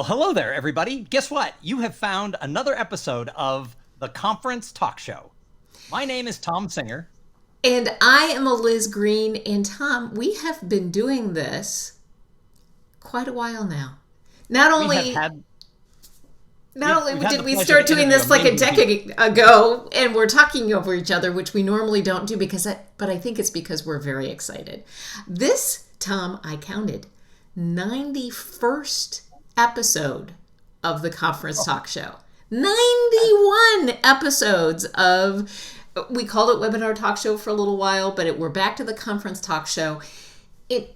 Well, hello there, everybody. Guess what? You have found another episode of the Conference Talk Show. My name is Tom Singer. And I am a Liz Green. And Tom, we have been doing this quite a while now. Not We have only had not only we've had the did we pleasure to start doing interview this like a amazing people. decade ago, and we're talking over each other, which we normally don't do but I think it's because we're very excited. This, Tom, I counted 91st episode of the Conference Talk Show. 91 episodes of, we called it Webinar Talk Show for a little while, but we're back to the Conference Talk Show.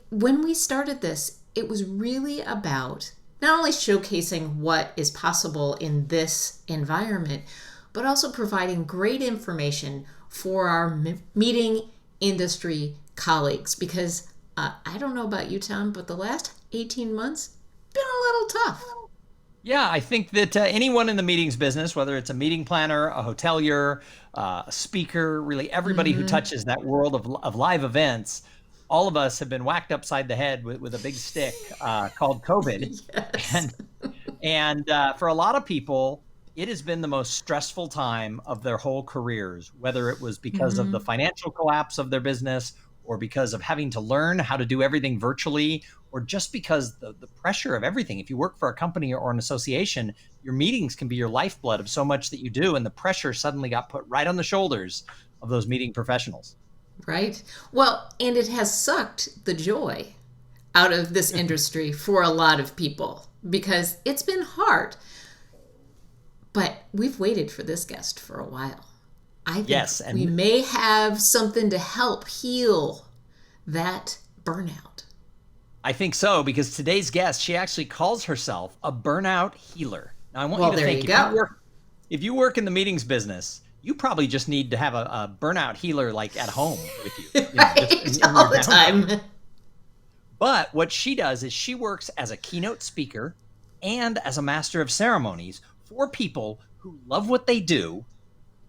When we started this, it was really about not only showcasing what is possible in this environment, but also providing great information for our meeting industry colleagues. Because I don't know about you, Tom, but the last 18 months been a little tough. Yeah, I think that anyone in the meetings business, whether it's a meeting planner, a hotelier, a speaker, really everybody who touches that world of live events, all of us have been whacked upside the head with a big stick called COVID. Yes. And for a lot of people, it has been the most stressful time of their whole careers, whether it was because of the financial collapse of their business or because of having to learn how to do everything virtually, or just because the pressure of everything. If you work for a company or an association, your meetings can be your lifeblood of so much that you do, and the pressure suddenly got put right on the shoulders of those meeting professionals. Right. Well, and it has sucked the joy out of this industry for a lot of people because it's been hard. But we've waited for this guest for a while. I think Yes, we and may have something to help heal that burnout. I think so, because today's guest, she actually calls herself a burnout healer. Now, I want Well, you to there think, you go. if you work in the meetings business, you probably just need to have a burnout healer like at home with you, just Right? in All your the downtime. time. But what she does is she works as a keynote speaker and as a master of ceremonies for people who love what they do,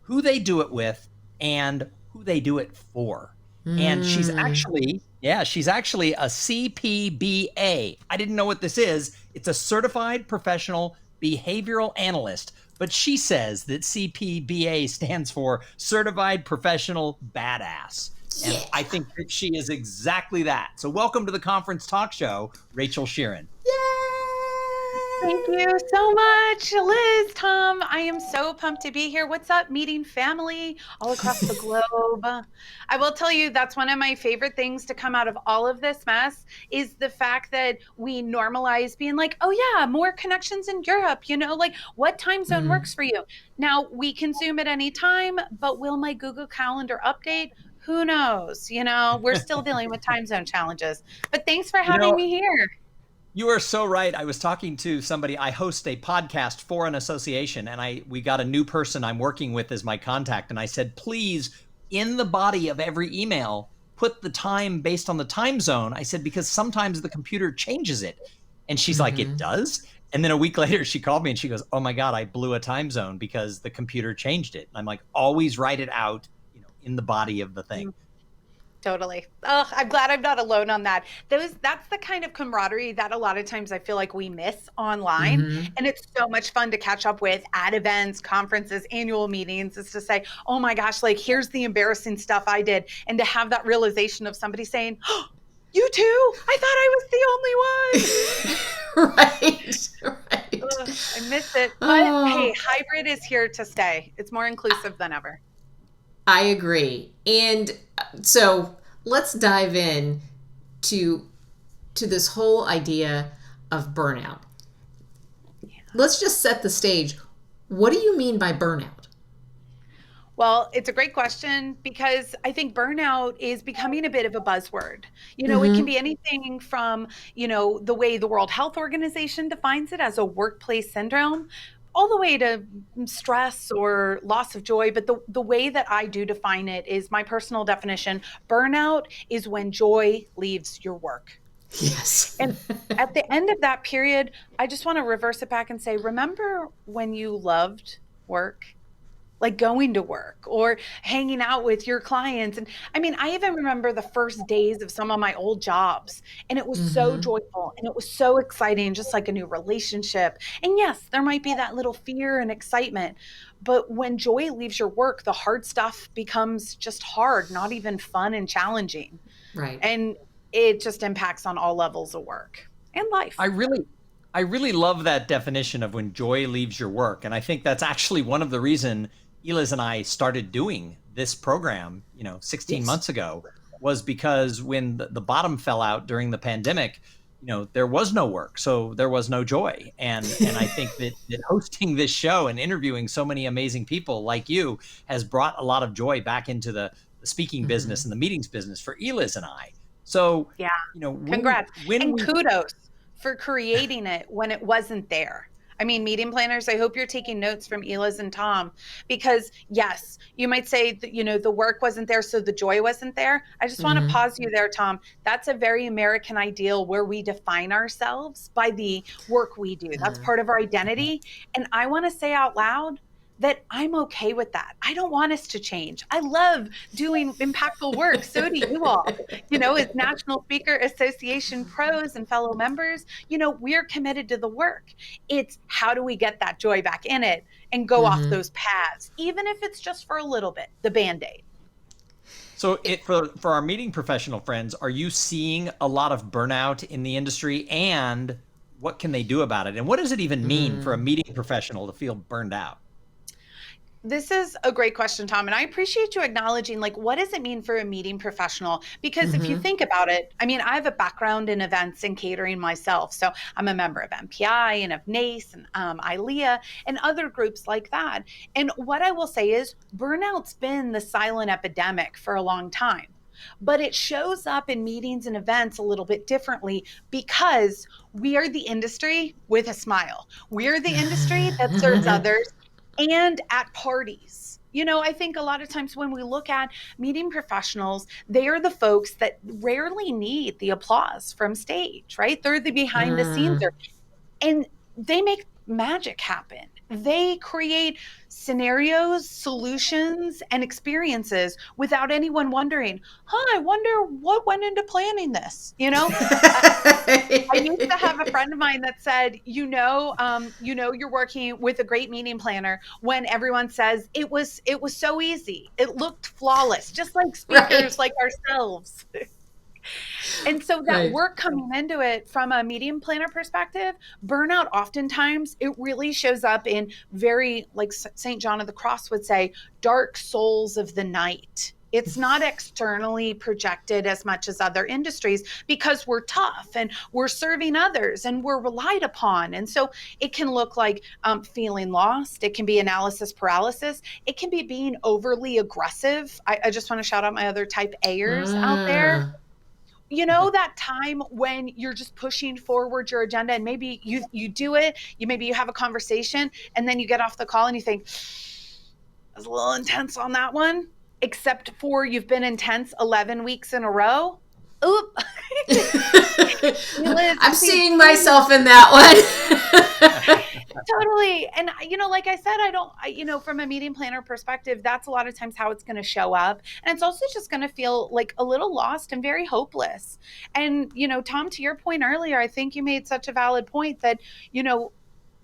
who they do it with, and who they do it for. And Mm, she's actually a CPBA. I didn't know what this is. It's a certified professional behavioral analyst, but she says that CPBA stands for certified professional badass. And yeah. I think that she is exactly that. So welcome to the Conference Talk Show, Rachel Sheerin. Thank you so much, Liz, Tom. I am so pumped to be here. What's up, meeting family all across the globe? I will tell you that's one of my favorite things to come out of all of this mess is the fact that we normalize being like, oh yeah, more connections in Europe, like what time zone Mm. works for you? Now we can Zoom at any time, but will my Google Calendar update? Who knows? We're still dealing with time zone challenges. But thanks for You having know, me here. You are so right. I was talking to somebody. I host a podcast for an association, and we got a new person I'm working with as my contact. And I said, please, in the body of every email, put the time based on the time zone. I said, because sometimes the computer changes it. And she's like, it Hmm. does? And then a week later, she called me and she goes, oh my God, I blew a time zone because the computer changed it. And I'm like, always write it out, in the body of the thing. Totally. Oh, I'm glad I'm not alone on that. That's the kind of camaraderie that a lot of times I feel like we miss online. Hmm. And it's so much fun to catch up with at events, conferences, annual meetings. It's to say, oh my gosh, like here's the embarrassing stuff I did. And to have that realization of somebody saying, oh, you too? I thought I was the only one. Right. Right. Ugh, I miss it. But hey, Oh, hybrid is here to stay. It's more inclusive than ever. I agree. And so let's dive in to this whole idea of burnout. Let's just set the stage. What do you mean by burnout? Well, it's a great question because I think burnout is becoming a bit of a buzzword. It can Hmm. be anything from, the way the World Health Organization defines it as a workplace syndrome, all the way to stress or loss of joy. But the way that I do define it is my personal definition. Burnout is when joy leaves your work. Yes. And at the end of that period, I just want to reverse it back and say, remember when you loved work? like going to work or hanging out with your clients. And I mean, I even remember the first days of some of my old jobs, and it was so Mm-hmm. joyful and it was so exciting, just like a new relationship. And yes, there might be that little fear and excitement, but when joy leaves your work, the hard stuff becomes just hard, not even fun and challenging. Right. And it just impacts on all levels of work and life. I really I really love that definition of when joy leaves your work. And I think that's actually one of the reason Eliz and I started doing this program, 16 Yes. months ago, was because when the bottom fell out during the pandemic, there was no work, so there was no joy. And I think that hosting this show and interviewing so many amazing people like you has brought a lot of joy back into the speaking Mm-hmm. business and the meetings business for Eliz and I. So, Yeah. when Congrats. when And we kudos for creating it when it wasn't there. I mean, meeting planners, I hope you're taking notes from Eliz and Tom, because yes, you might say that, the work wasn't there, so the joy wasn't there. I just want to Mm-hmm. pause you there, Tom. That's a very American ideal where we define ourselves by the work we do. That's part of our identity. And I want to say out loud that I'm okay with that. I don't want us to change. I love doing impactful work. So do you all. As National Speaker Association pros and fellow members, we're committed to the work. It's how do we get that joy back in it and go off Mm-hmm. those paths, even if it's just for a little bit, the Band-Aid. So for our meeting professional friends, are you seeing a lot of burnout in the industry, and what can they do about it? And what does it even mean for a meeting professional to feel burned out? This is a great question, Tom. And I appreciate you acknowledging, like, what does it mean for a meeting professional? Because if you Mm-hmm. think about it, I mean, I have a background in events and catering myself. So I'm a member of MPI and of NACE and ILEA and other groups like that. And what I will say is burnout's been the silent epidemic for a long time. But it shows up in meetings and events a little bit differently because we are the industry with a smile. We're the industry that serves others and at parties. I think a lot of times when we look at meeting professionals, they are the folks that rarely need the applause from stage, right? They're the behind the scenes, and they make magic happen. They create scenarios, solutions, and experiences without anyone wondering, I wonder what went into planning this. I used to have a friend of mine that said, you're working with a great meeting planner when everyone says it was so easy. It looked flawless, just like Right. speakers like ourselves. And so that Right. work coming into it from a meeting planner perspective, burnout oftentimes it really shows up in very, like St. John of the Cross would say, dark souls of the night. It's not externally projected as much as other industries because we're tough and we're serving others and we're relied upon. And so it can look like feeling lost. It can be analysis paralysis. It can be being overly aggressive. I just want to shout out my other type A'ers out there. Ah. That time when you're just pushing forward your agenda and maybe you do it, maybe you have a conversation and then you get off the call and you think, I was a little intense on that one, except for you've been intense 11 weeks in a row. Oop. Liz, I'm seeing myself in that one. totally. And like I said, from a meeting planner perspective, that's a lot of times how it's going to show up. And it's also just going to feel like a little lost and very hopeless. And Tom, to your point earlier, I think you made such a valid point that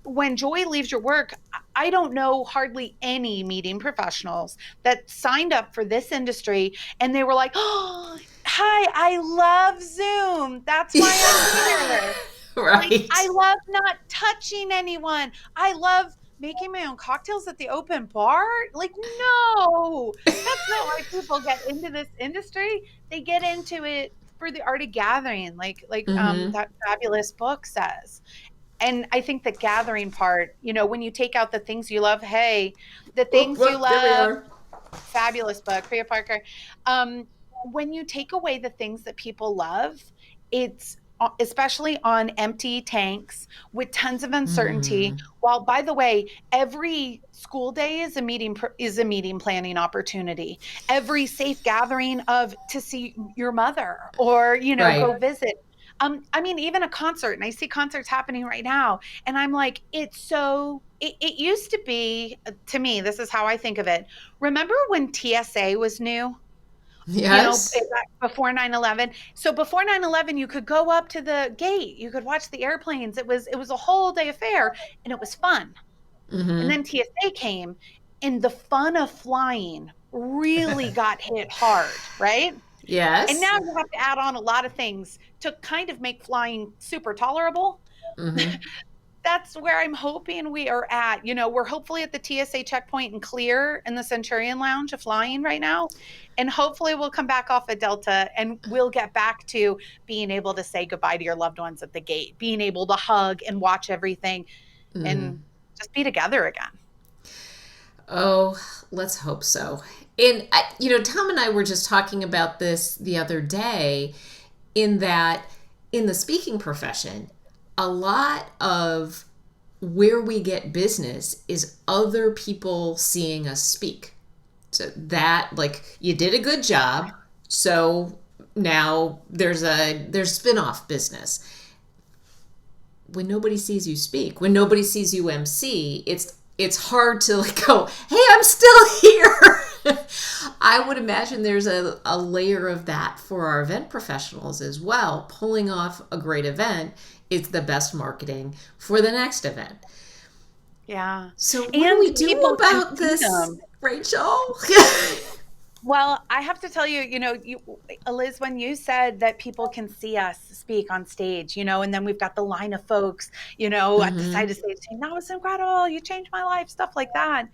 when joy leaves your work, I don't know hardly any meeting professionals that signed up for this industry and they were like, oh, hi, I love Zoom, that's why I'm here. Right. Like, I love not touching anyone. I love making my own cocktails at the open bar. Like, no, that's not why people get into this industry. They get into it for the art of gathering, like Mm-hmm. that fabulous book says. And I think the gathering part, when you take out the things you love, hey, the Whoop, things you whoop, there we love, are. fabulous book, Priya Parker. When you take away the things that people love, it's especially on empty tanks with tons of uncertainty. While, by the way, every school day is a meeting planning opportunity. Every safe gathering to see your mother or Right. go visit. I mean, even a concert, and I see concerts happening right now, and I'm like, it used to be, to me, this is how I think of it. Remember when TSA was new? Yes. Before 9/11. So before 9/11, you could go up to the gate, you could watch the airplanes. It was a whole day affair, and it was fun. And Mm-hmm. then TSA came, and the fun of flying really got hit hard, right? And Yes. now you have to add on a lot of things to kind of make flying super tolerable. Mm-hmm. That's where I'm hoping we are at. We're hopefully at the TSA checkpoint and clear in the Centurion Lounge of flying right now. And hopefully we'll come back off of Delta and we'll get back to being able to say goodbye to your loved ones at the gate, being able to hug and watch everything Mm. and just be together again. Oh, let's hope so. And Tom and I were just talking about this the other day, in that in the speaking profession, a lot of where we get business is other people seeing us speak. So that, like, you did a good job, so now there's spin-off business. When nobody sees you speak, when nobody sees you MC, it's hard to, like, go, hey, I'm still here. I would imagine there's a layer of that for our event professionals as well. Pulling off a great event is the best marketing for the next event. Yeah. So what do And we do people can about see this, them. Rachel? Well, I have to tell you, Liz, when you said that people can see us speak on stage, and then we've got the line of folks, at the side Mm-hmm. of stage saying, that was incredible. You changed my life, stuff like that.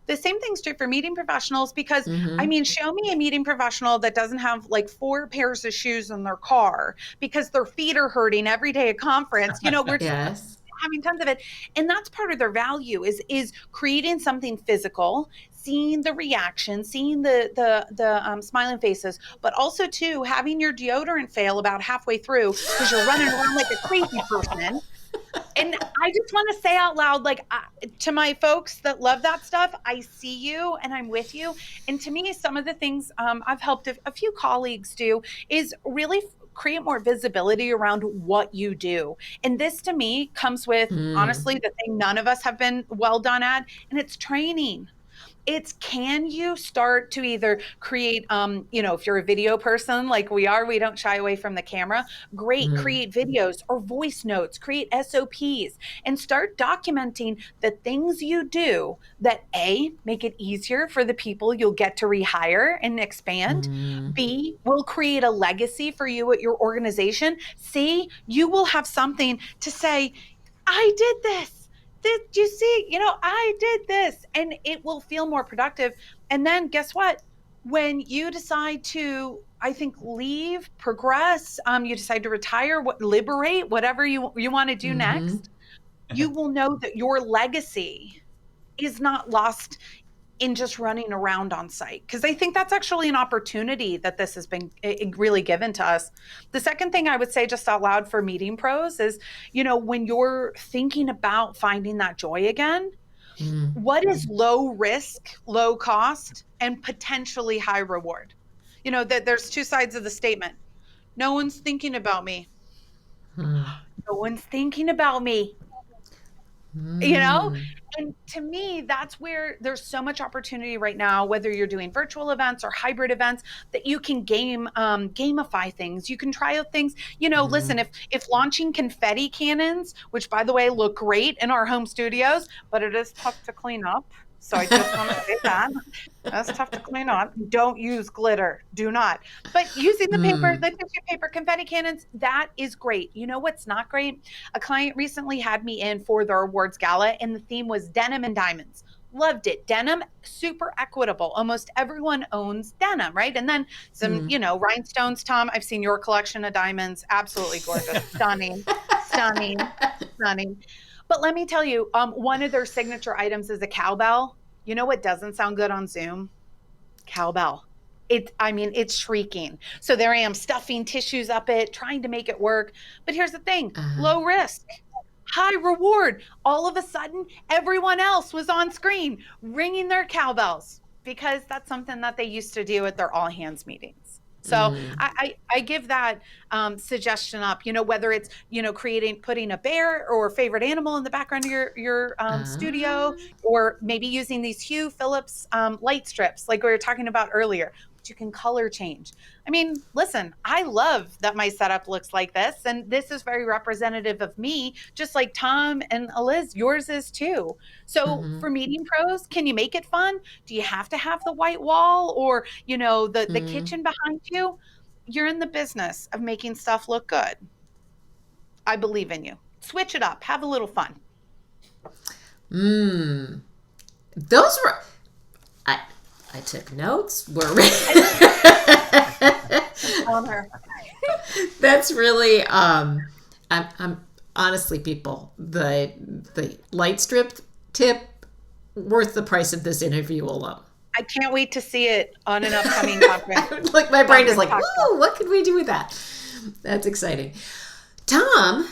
The same thing's true for meeting professionals because, I Mm-hmm. mean, show me a meeting professional that doesn't have like 4 pairs of shoes in their car because their feet are hurting every day at conference. We're just Yes. having tons of it, and that's part of their value is creating something physical, seeing the reaction, seeing the smiling faces, but also too having your deodorant fail about halfway through because you're running around like a crazy person. And I just want to say out loud, like, to my folks that love that stuff, I see you and I'm with you. And to me, some of the things I've helped a few colleagues do is really create more visibility around what you do. And this to me comes with, Mm. honestly, the thing none of us have been well done at, and it's training. It's, can you start to either create, if you're a video person like we are, we don't shy away from the camera, great, Mm. create videos or voice notes, create SOPs, and start documenting the things you do that A, make it easier for the people you'll get to rehire and expand, Mm. B, will create a legacy for you at your organization, C, you will have something to say, I did this. Did you see? I did this, and it will feel more productive. And then guess what? When you decide to, I think, leave, progress, you decide to retire, liberate, whatever you want to do Mm-hmm. next, you will know that your legacy is not lost in just running around on site, because I think that's actually an opportunity that this has been really given to us. The second thing I would say just out loud for meeting pros is, when you're thinking about finding that joy again, Mm. what is low risk, low cost, and potentially high reward? That there's two sides of the statement. No one's thinking about me. Mm. No one's thinking about me. you know Mm. and to me, that's where there's so much opportunity right now, whether you're doing virtual events or hybrid events, that you can gamify things, you can try out things. Listen, Mm. if launching confetti cannons, which by the way look great in our home studios, but it is tough to clean up, so I just want to say that that's tough to clean up. Don't use glitter, do not. But using Mm. the tissue paper confetti cannons, that is great. You know what's not great? A client recently had me in for their awards gala, and the theme was denim and diamonds. Loved it. Denim, super equitable. Almost everyone owns denim, right? And then some, Mm. rhinestones. Tom, I've seen your collection of diamonds. Absolutely gorgeous. Stunning, stunning, stunning. But let me tell you, one of their signature items is a cowbell. You know what doesn't sound good on Zoom? Cowbell. It's shrieking. So there I am, stuffing tissues up it, trying to make it work. But here's the thing, Uh, low risk, high reward. All of a sudden, everyone else was on screen ringing their cowbells because that's something that they used to do at their all hands meetings. So I give that suggestion up, whether it's, putting a bear or favorite animal in the background of your studio, or maybe using these Hue Phillips light strips like we were talking about earlier, which you can color change. I mean, listen, I love that my setup looks like this, and this is very representative of me, just like Tom and Liz, yours is too. So for meeting pros, can you make it fun? Do you have to have the white wall or, the kitchen behind you? You're in the business of making stuff look good. I believe in you. Switch it up. Have a little fun. Those were, I took notes. We're On her. That's really, I'm honestly, people, the light strip tip worth the price of this interview alone. I can't wait to see it on an upcoming conference. Like my brain is like, ooh, what could we do with that? That's exciting. Tom,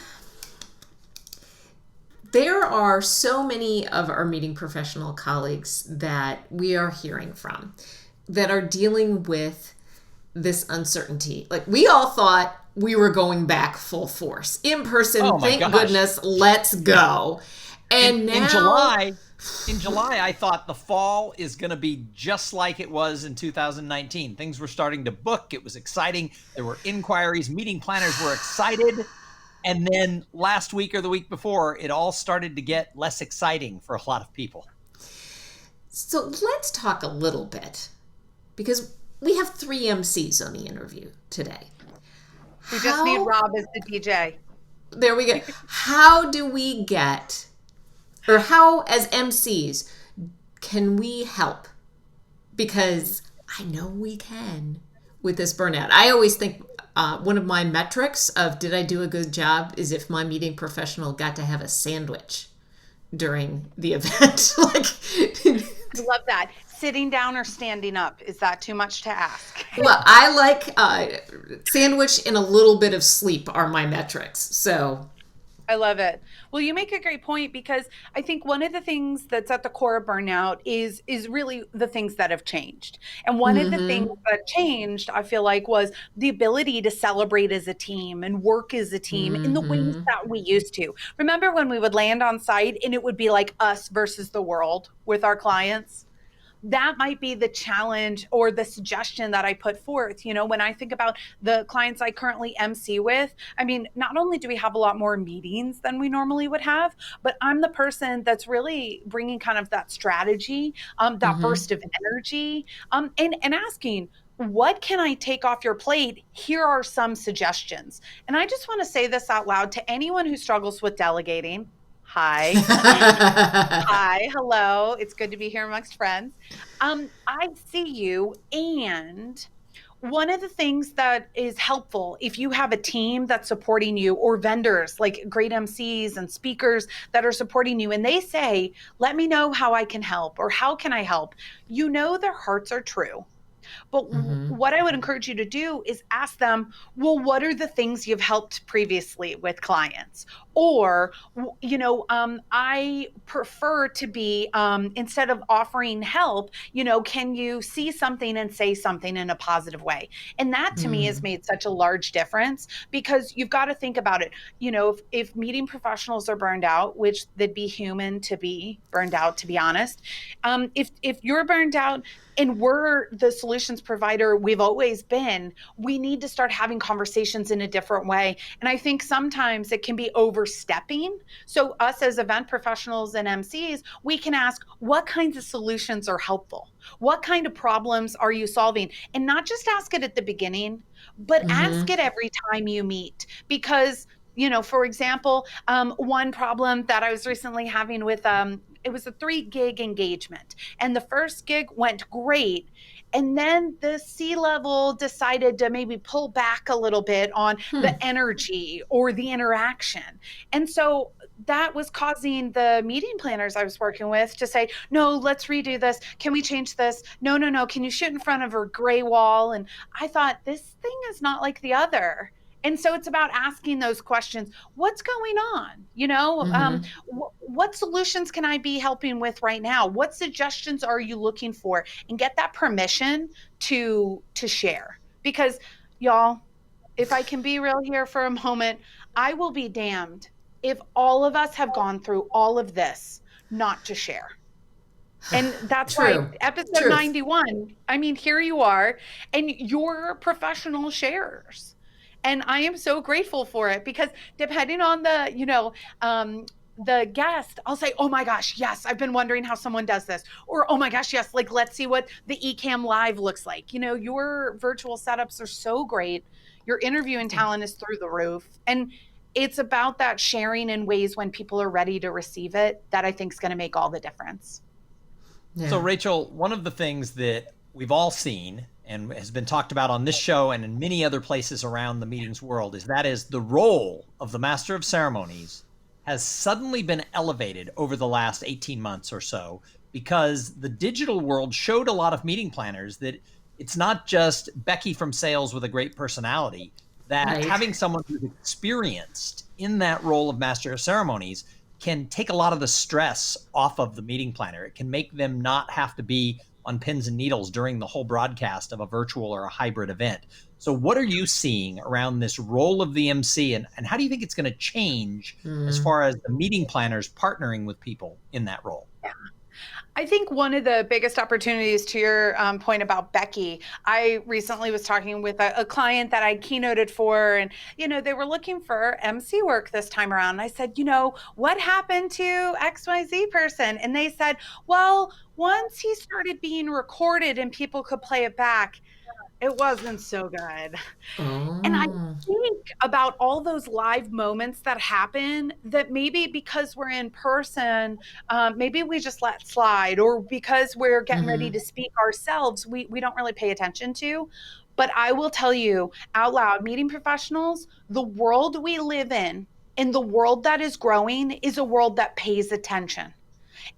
there are so many of our meeting professional colleagues that we are hearing from that are dealing with this uncertainty. Like we all thought we were going back full force. In person, thank goodness, let's go. And now in July, I thought the fall is going to be just like it was in 2019. Things were starting to book. It was exciting. There were inquiries. Meeting planners were excited. And then last week or the week before, it all started to get less exciting for a lot of people. So let's talk a little bit, because we have 3 MCs on the interview today. We just need Rob as the DJ. There we go. How do we get, or how as MCs can we help? Because I know we can with this burnout. I always think one of my metrics of did I do a good job is if my meeting professional got to have a sandwich during the event. I love that. Sitting down or standing up, is that too much to ask? Well, I like sandwich and a little bit of sleep are my metrics. So I love it. Well, you make a great point, because I think one of the things that's at the core of burnout is really the things that have changed. And one of the things that changed, I feel like, was the ability to celebrate as a team and work as a team in the ways that we used to. Remember when we would land on site and it would be like us versus the world with our clients? That might be the challenge or the suggestion that I put forth. When I think about the clients I currently MC with, I mean, not only do we have a lot more meetings than we normally would have, but I'm the person that's really bringing kind of that strategy, that burst of energy, and asking, what can I take off your plate? Here are some suggestions. And I just want to say this out loud to anyone who struggles with delegating. Hi. Hi. Hello. It's good to be here amongst friends. I see you. And one of the things that is helpful, if you have a team that's supporting you, or vendors like great MCs and speakers that are supporting you, and they say, let me know how I can help, or how can I help? Their hearts are true. But what I would encourage you to do is ask them, well, what are the things you've helped previously with clients? Or, I prefer to be, instead of offering help, can you see something and say something in a positive way? And that to me has made such a large difference, because you've got to think about it. If meeting professionals are burned out, which they'd be human to be burned out, to be honest, if you're burned out, and we're the solutions provider we've always been, we need to start having conversations in a different way. And I think sometimes it can be overstepping. So us as event professionals and MCs, we can ask, what kinds of solutions are helpful? What kind of problems are you solving? And not just ask it at the beginning, but ask it every time you meet. Because, for example, one problem that I was recently having with it was a 3-gig engagement, and the first gig went great. And then the C-level decided to maybe pull back a little bit on the energy or the interaction. And so that was causing the meeting planners I was working with to say, no, let's redo this. Can we change this? No. Can you shoot in front of a gray wall? And I thought, this thing is not like the other. And so it's about asking those questions. What's going on? What solutions can I be helping with right now? What suggestions are you looking for? And get that permission to share. Because, y'all, if I can be real here for a moment, I will be damned if all of us have gone through all of this not to share. And that's why True. episode Truth. 91, I mean, here you are, and you're professional sharers. And I am so grateful for it because depending on the guest, I'll say, oh my gosh, yes, I've been wondering how someone does this. Or, oh my gosh, yes, like let's see what the eCam Live looks like. Your virtual setups are so great. Your interviewing talent is through the roof. And it's about that sharing in ways when people are ready to receive it that I think is going to make all the difference. Yeah. So, Rachel, one of the things that we've all seen and has been talked about on this show and in many other places around the meetings world is the role of the Master of Ceremonies has suddenly been elevated over the last 18 months or so because the digital world showed a lot of meeting planners that it's not just Becky from sales with a great personality, that Right. having someone who's experienced in that role of Master of Ceremonies can take a lot of the stress off of the meeting planner. It can make them not have to be on pins and needles during the whole broadcast of a virtual or a hybrid event. So what are you seeing around this role of the MC, and how do you think it's going to change as far as the meeting planners partnering with people in that role? I think one of the biggest opportunities, to your point about Becky, I recently was talking with a client that I keynoted for, and they were looking for MC work this time around. And I said, what happened to XYZ person? And they said, well, once he started being recorded and people could play it back, it wasn't so good. And I think about all those live moments that happen that maybe because we're in person, maybe we just let slide, or because we're getting ready to speak ourselves, we don't really pay attention to. But I will tell you out loud, meeting professionals, the world we live in and the world that is growing is a world that pays attention.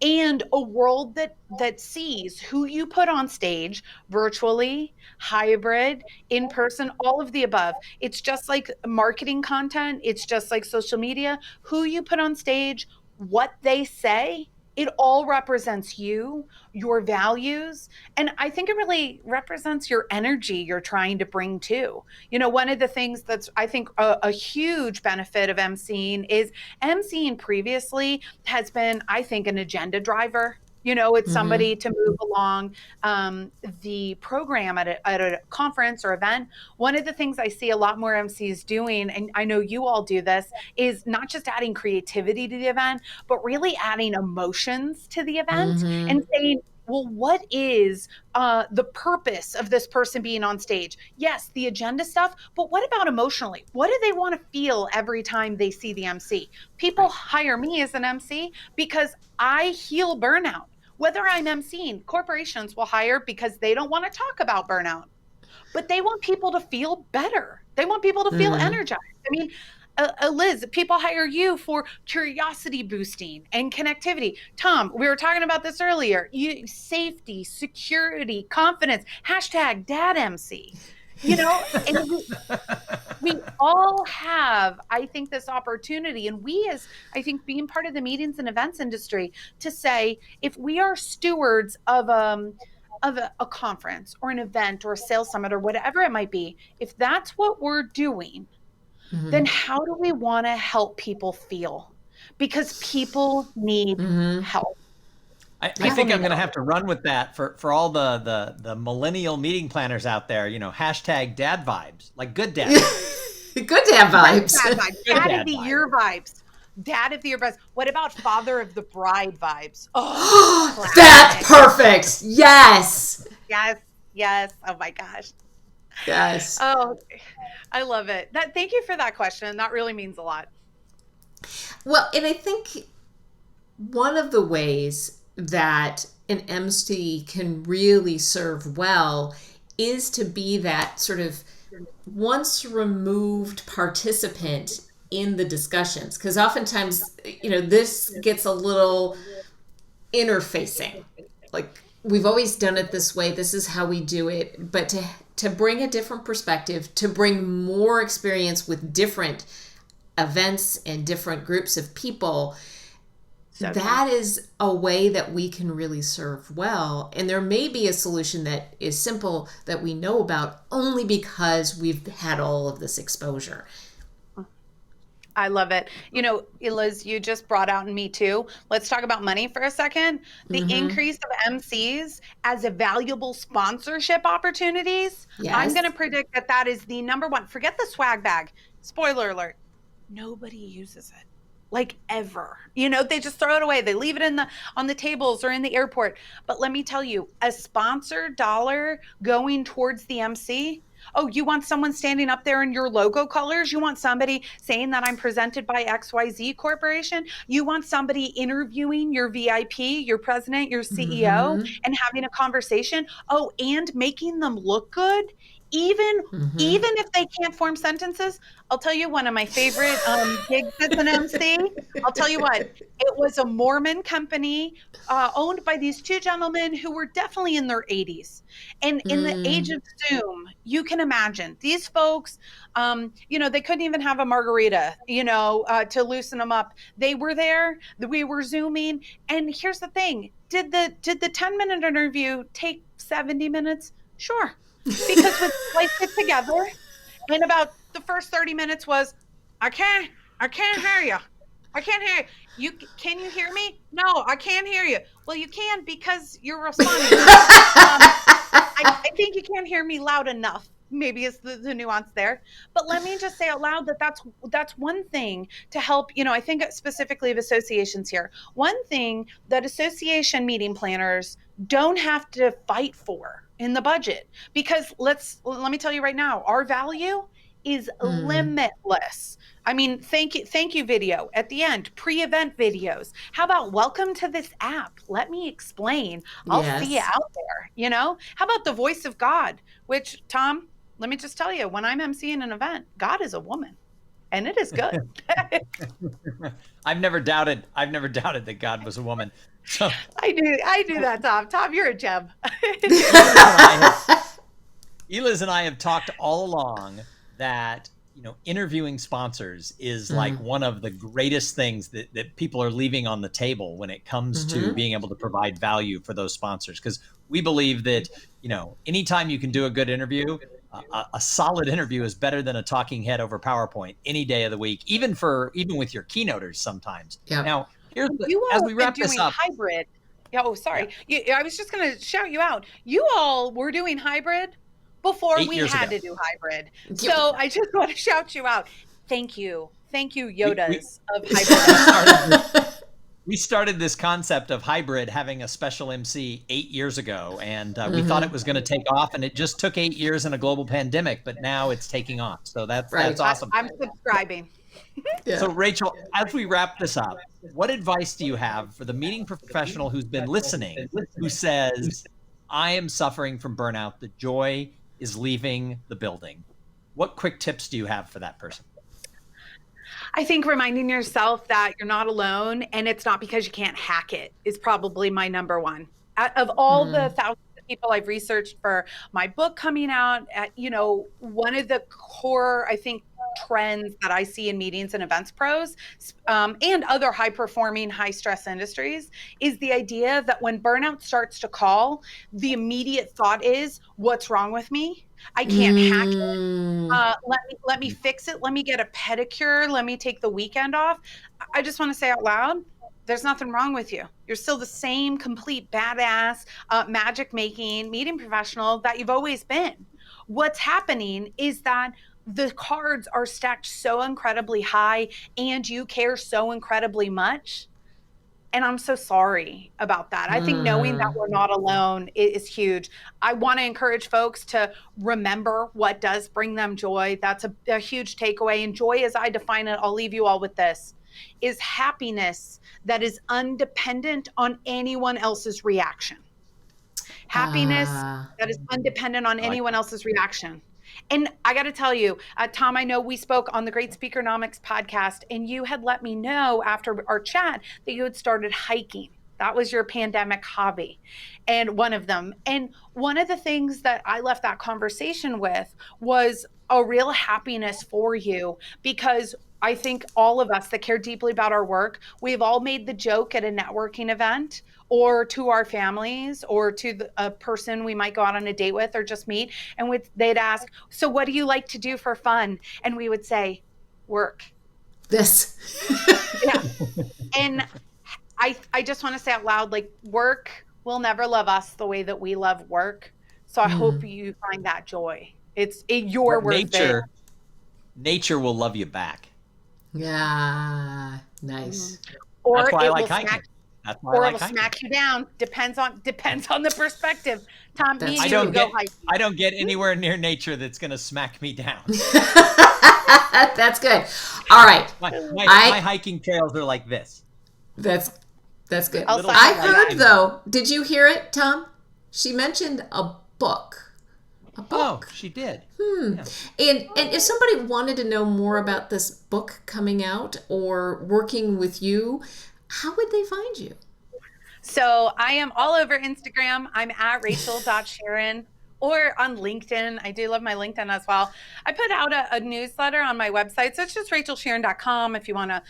And a world that sees who you put on stage, virtually, hybrid, in person, all of the above. It's just like marketing content, it's just like social media. Who you put on stage, what they say, it all represents you, your values, and I think it really represents your energy you're trying to bring too. One of the things that's, I think, a huge benefit of emceeing is emceeing previously has been, I think, an agenda driver. It's somebody to move along the program at a conference or event. One of the things I see a lot more MCs doing, and I know you all do this, is not just adding creativity to the event, but really adding emotions to the event and saying, well, what is the purpose of this person being on stage? Yes, the agenda stuff, but what about emotionally? What do they want to feel every time they see the MC? People hire me as an MC because I heal burnout. Whether I'm emceeing, corporations will hire because they don't want to talk about burnout, but they want people to feel better. They want people to feel energized. I mean, Liz, people hire you for curiosity boosting and connectivity. Tom, we were talking about this earlier. Safety, security, confidence, hashtag DadMC. And we all have, I think, this opportunity. And we, as I think, being part of the meetings and events industry, to say, if we are stewards of a conference or an event or a sales summit or whatever it might be, if that's what we're doing, then how do we want to help people feel? Because people need help. I think I'm going to have to run with that for all the millennial meeting planners out there. Hashtag dad vibes, like good dad vibes. Good dad vibes. Dad of the year vibes. Dad of the year vibes. What about father of the bride vibes? Oh, that's perfect. Yes. Yes. Oh my gosh. Yes. Oh, I love it. Thank you for that question. That really means a lot. Well, and I think one of the ways that an MC can really serve well is to be that sort of once removed participant in the discussions. Because oftentimes, this gets a little interfacing. Like, we've always done it this way. This is how we do it. But to bring a different perspective, to bring more experience with different events and different groups of people, So true. That is a way that we can really serve well. And there may be a solution that is simple that we know about only because we've had all of this exposure. I love it. Liz, you just brought out in me too. Let's talk about money for a second. The increase of MCs as a valuable sponsorship opportunities. I'm Yes. going to predict that that is the number one. Forget the swag bag. Spoiler alert. Nobody uses it. Like ever. They just throw it away. They leave it on the tables or in the airport. But let me tell you, a sponsored dollar going towards the MC. Oh, you want someone standing up there in your logo colors? You want somebody saying that I'm presented by XYZ Corporation? You want somebody interviewing your VIP, your president, your CEO, and having a conversation? Oh, and making them look good? Even if they can't form sentences. I'll tell you one of my favorite gigs as an MC. I'll tell you what, it was a Mormon company owned by these two gentlemen who were definitely in their 80s. And in the age of Zoom, you can imagine these folks, they couldn't even have a margarita, to loosen them up. They were there, we were Zooming. And here's the thing, did the 10-minute interview take 70 minutes? Sure. Because we spliced it together, and about the first 30 minutes was, I can't hear you. I can't hear you. Can you hear me? No, I can't hear you. Well, you can because you're responding. I think you can't hear me loud enough. Maybe is the nuance there. But let me just say out loud that that's one thing to help, I think specifically of associations here. One thing that association meeting planners don't have to fight for in the budget, because let me tell you right now, our value is limitless. I mean, thank you video at the end, pre-event videos. How about welcome to this app? Let me explain. I'll see you out there, How about the voice of God, which, Tom, let me just tell you, when I'm emceeing an event, God is a woman. And it is good. I've never doubted that God was a woman. So I do that, Tom. Tom, you're a gem. Eliz and I have talked all along that interviewing sponsors is like one of the greatest things that people are leaving on the table when it comes to being able to provide value for those sponsors. Because we believe that anytime you can do a good interview, a solid interview is better than a talking head over PowerPoint any day of the week, even with your keynoters sometimes. Yep. Now, as we wrap this up, hybrid. Oh, sorry. Yeah. I was just going to shout you out. You all were doing hybrid before we had to do hybrid. So I just want to shout you out. Thank you, Yodas of hybrid. We started this concept of hybrid having a special MC 8 years ago, and we thought it was going to take off, and it just took 8 years in a global pandemic, but now it's taking off. So that's awesome. I'm subscribing. Yeah. So Rachel, as we wrap this up, what advice do you have for the meeting professional who's been listening, who says, I am suffering from burnout, the joy is leaving the building? What quick tips do you have for that person? I think reminding yourself that you're not alone, and it's not because you can't hack it, is probably my number one. Of all the thousands of people I've researched for my book coming out, one of the core, I think, trends that I see in meetings and events pros and other high performing, high stress industries is the idea that when burnout starts to call, the immediate thought is, what's wrong with me? I can't hack it. Let me fix it. Let me get a pedicure. Let me take the weekend off. I just want to say out loud, there's nothing wrong with you. You're still the same complete badass, magic making meeting professional that you've always been. What's happening is that the cards are stacked so incredibly high and you care so incredibly much. And I'm so sorry about that. I think knowing that we're not alone is huge. I want to encourage folks to remember what does bring them joy. That's a huge takeaway. And joy, as I define it, I'll leave you all with this, is happiness that is undependent on anyone else's reaction. Happiness that is undependent on anyone else's reaction. And I got to tell you, Tom, I know we spoke on the Great Speakernomics podcast, and you had let me know after our chat that you had started hiking. That was your pandemic hobby, and one of them. And one of the things that I left that conversation with was a real happiness for you, because I think all of us that care deeply about our work, we've all made the joke at a networking event or to our families or to a person we might go out on a date with or just meet. And they'd ask, so what do you like to do for fun? And we would say, work. This. Yeah. And I just want to say out loud, like, work will never love us the way that we love work. So I hope you find that joy. You're worth it. Nature will love you back. Yeah, nice. Or that's why it I like will hiking. smack, That's why or I it like will hiking. smack you down. Depends on the perspective. Tom, me and I you don't would get go hiking. I don't get anywhere near nature that's going to smack me down. That's good. All right. My hiking trails are like this. That's good. I'll sign I up for heard that. though, did you hear it, Tom? She mentioned a book. Oh, she did. Yeah. And if somebody wanted to know more about this book coming out or working with you, how would they find you? So I am all over Instagram. I'm at rachel.sheerin or on LinkedIn. I do love my LinkedIn as well. I put out a newsletter on my website. So it's just rachelsheerin.com if you want to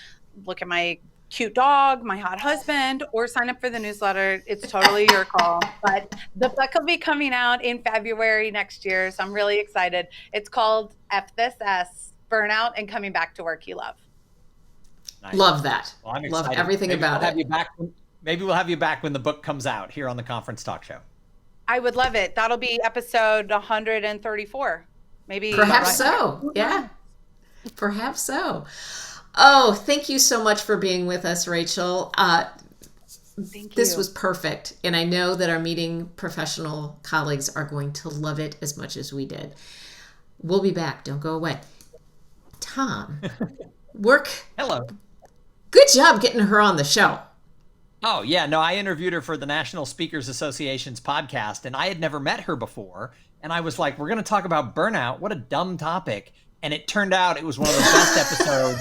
look at my cute dog, my hot husband, or sign up for the newsletter. It's totally your call. But the book will be coming out in February next year. So I'm really excited. It's called F This S, Burnout and Coming Back to Work You Love. Nice. Love that. Well, I'm Love excited. everything about it. Maybe we'll have you back when the book comes out here on the Conference Talk Show. I would love it. That'll be episode 134. Maybe. Perhaps so. Yeah. Perhaps so. Oh, thank you so much for being with us, Rachel. Thank you. This was perfect. And I know that our meeting professional colleagues are going to love it as much as we did. We'll be back. Don't go away. Tom, Hello. Good job getting her on the show. Oh, yeah. No, I interviewed her for the National Speakers Association's podcast, and I had never met her before. And I was like, we're going to talk about burnout. What a dumb topic. And it turned out it was one of the best episodes.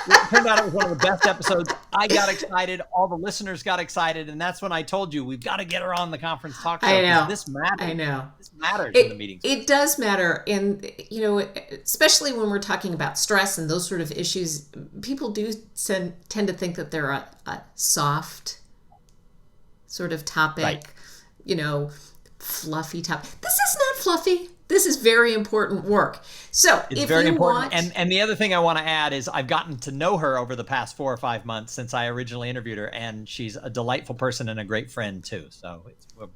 I got excited. All the listeners got excited. And that's when I told you, we've got to get her on the Conference Talk Show. I know. This matters. I know. This matters in the meetings. It does matter. And, especially when we're talking about stress and those sort of issues, people do tend to think that they're a soft sort of topic, right. Fluffy topic. This is not fluffy. This is very important work. So It's if very you important. want... And the other thing I want to add is I've gotten to know her over the past 4 or 5 months since I originally interviewed her, and she's a delightful person and a great friend too. So it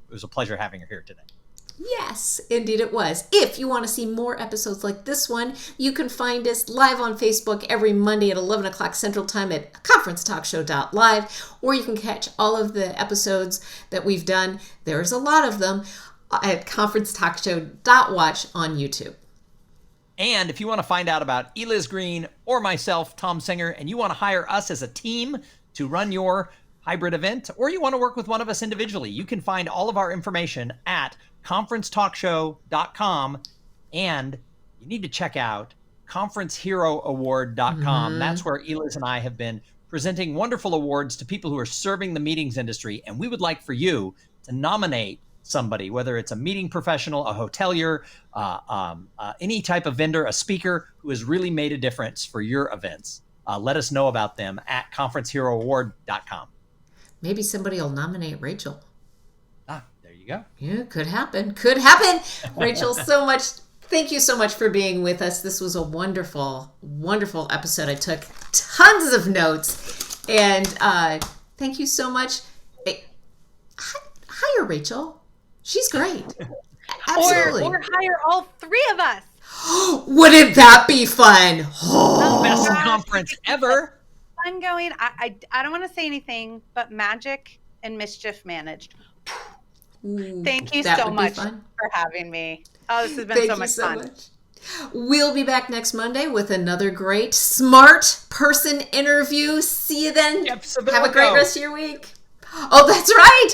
was a pleasure having her here today. Yes, indeed it was. If you want to see more episodes like this one, you can find us live on Facebook every Monday at 11 o'clock Central Time at conferencetalkshow.live, or you can catch all of the episodes that we've done. There's a lot of them at conferencetalkshow.watch on YouTube. And if you want to find out about Eliz Green or myself, Tom Singer, and you want to hire us as a team to run your hybrid event, or you want to work with one of us individually, you can find all of our information at conferencetalkshow.com, and you need to check out conferenceheroaward.com. That's where Eliz and I have been presenting wonderful awards to people who are serving the meetings industry, and we would like for you to nominate somebody, whether it's a meeting professional, a hotelier, any type of vendor, a speaker who has really made a difference for your events. Let us know about them at conferenceheroaward.com. Maybe somebody will nominate Rachel. There you go. Yeah, could happen. Could happen. Rachel, thank you so much for being with us. This was a wonderful, wonderful episode. I took tons of notes, and thank you so much. Hire Rachel. She's great. Absolutely. Or hire all 3 of us. Wouldn't that be fun? Best conference ever. Fun going. I don't want to say anything, but magic and mischief managed. Ooh, Thank you that so would be much fun. for having me. Oh, this has been Thank so you much so fun. much. We'll be back next Monday with another great smart person interview. See you then. Yep, Have a great rest of your week. Oh, that's right.